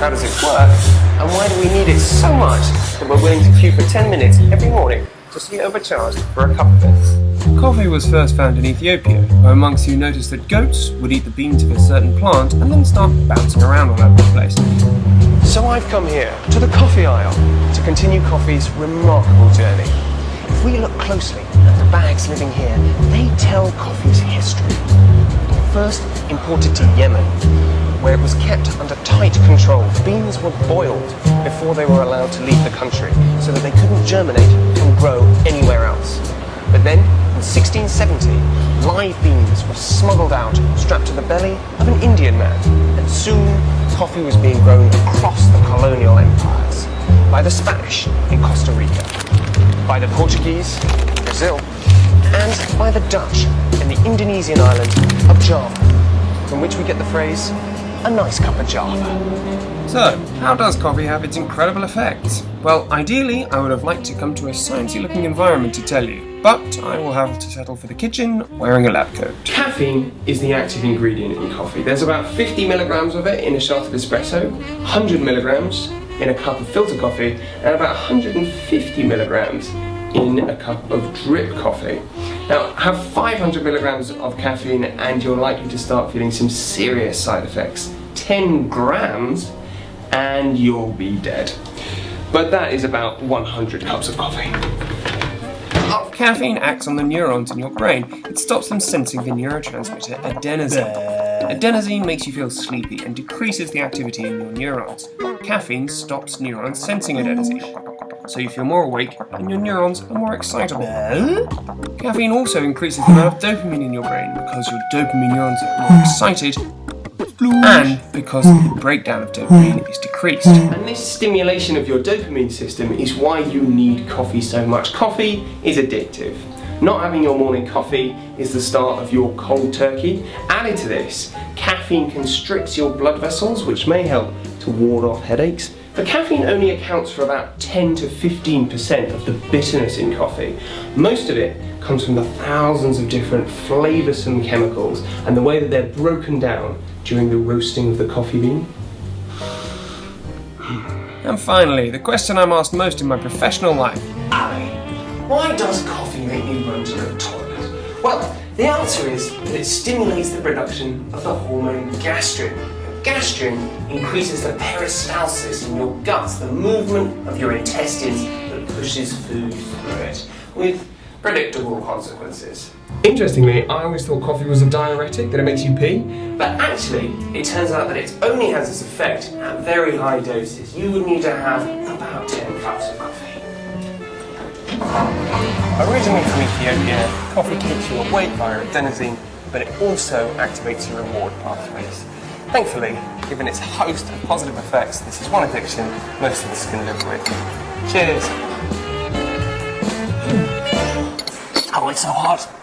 how does it work, and why do we need it so much that we're willing to queue for 10 minutes every morning just to get overcharged for a cup of it? Coffee was first found in Ethiopia, where monks who noticed that goats would eat the beans of a certain plant and then start bouncing around all over the place. So I've come here to the coffee aisle to continue coffee's remarkable journey. If we look closely at the bags living here, they tell coffee's history. First imported to Yemen, where it was kept under tight control. Beans were boiled before they were allowed to leave the country, so that they couldn't germinate and grow anywhere else. But then, in 1670, live beans were smuggled out, strapped to the belly of an Indian man, and soon coffee was being grown across the colonial empires, by the Spanish in Costa Rica, by the Portuguese in Brazil, and by the Dutch in the Indonesian island of Java, from which we get the phrase, a nice cup of Java. So, how does coffee have its incredible effects? Well, ideally, I would have liked to come to a sciencey looking environment to tell you, but I will have to settle for the kitchen wearing a lab coat. Caffeine is the active ingredient in coffee. There's about 50 milligrams of it in a shot of espresso, 100 milligrams in a cup of filter coffee, and about 150 milligrams in a cup of drip coffee. Now, have 500 milligrams of caffeine and you're likely to start feeling some serious side effects. 10 grams and you'll be dead. But that is about 100 cups of coffee. Caffeine acts on the neurons in your brain. It stops them sensing the neurotransmitter adenosine. Adenosine makes you feel sleepy and decreases the activity in your neurons. Caffeine stops neurons sensing adenosine, so you feel more awake and your neurons are more excitable. Caffeine also increases the amount of dopamine in your brain because your dopamine neurons are more excited and because the breakdown of dopamine is decreased. And this stimulation of your dopamine system is why you need coffee so much. Coffee is addictive. Not having your morning coffee is the start of your cold turkey. Added to this, caffeine constricts your blood vessels, which may help to ward off headaches. But caffeine only accounts for about 10 to 15% of the bitterness in coffee. Most of it comes from the thousands of different flavoursome chemicals and the way that they're broken down during the roasting of the coffee bean. And finally, the question I'm asked most in my professional life. Ali, why does coffee make me run to the toilet? Well, the answer is that it stimulates the production of the hormone gastrin. Gastrin increases the peristalsis in your guts, the movement of your intestines that pushes food through it, with predictable consequences. Interestingly, I always thought coffee was a diuretic, that it makes you pee, but actually it turns out that it only has this effect at very high doses. You would need to have about 10 cups of coffee. Originally from Ethiopia, coffee keeps you awake via adenosine, but it also activates your reward pathways. Thankfully, given its host of positive effects, this is one addiction most of us can live with. Cheers! Oh, it's so hot!